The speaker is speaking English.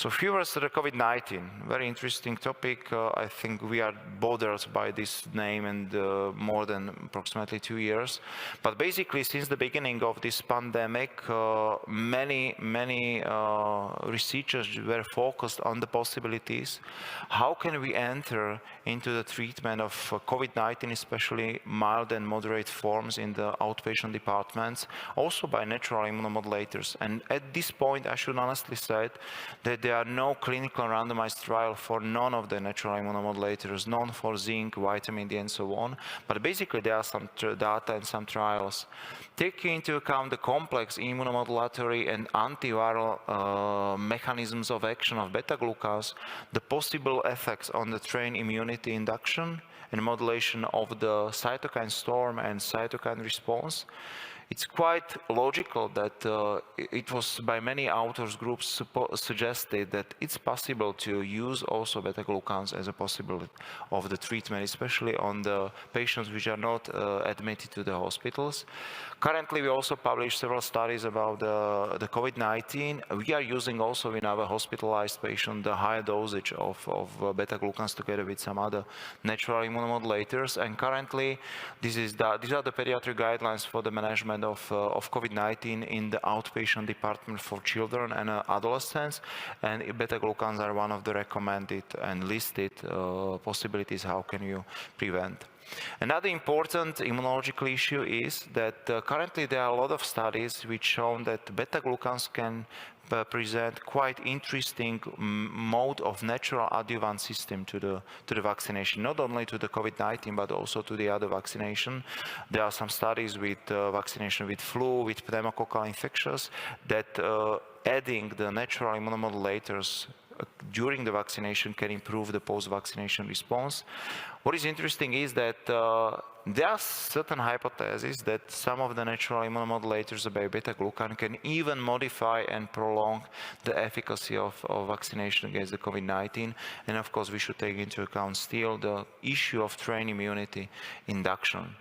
So a few words to the COVID-19, very interesting topic. I think we are bothered by this name and more than approximately 2 years. But basically, since the beginning of this pandemic, many researchers were focused on the possibilities. How can we enter into the treatment of COVID-19, especially mild and moderate forms in the outpatient departments, also by natural immunomodulators. And at this point, I should honestly say that there are no clinical randomized trial for none of the natural immunomodulators, none for zinc, vitamin D, and so on. But basically, there are some data and some trials. Taking into account the complex immunomodulatory and antiviral mechanisms of action of beta-glucans, the possible effects on the trained immunity induction and modulation of the cytokine storm and cytokine response, it's quite logical that it was by many authors groups suggested that it's possible to use also beta-glucans as a possibility of the treatment, especially on the patients which are not admitted to the hospitals. Currently, we also published several studies about the COVID-19. We are using also in our hospitalized patient the higher dosage of beta-glucans together with some other natural immunomodulators. And currently, these are the pediatric guidelines for the management of COVID-19 in the outpatient department for children and adolescents, and beta-glucans are one of the recommended and listed possibilities how can you prevent. Another important immunological issue is that currently there are a lot of studies which show that beta-glucans can present quite interesting mode of natural adjuvant system to the vaccination, not only to the COVID-19 but also to the other vaccination. There are some studies with vaccination with flu, with pneumococcal infections, that adding the natural immunomodulators during the vaccination can improve the post-vaccination response. What is interesting is that there are certain hypotheses that some of the natural immunomodulators by beta-glucan can even modify and prolong the efficacy of vaccination against the COVID-19. And of course, we should take into account still the issue of trained immunity induction.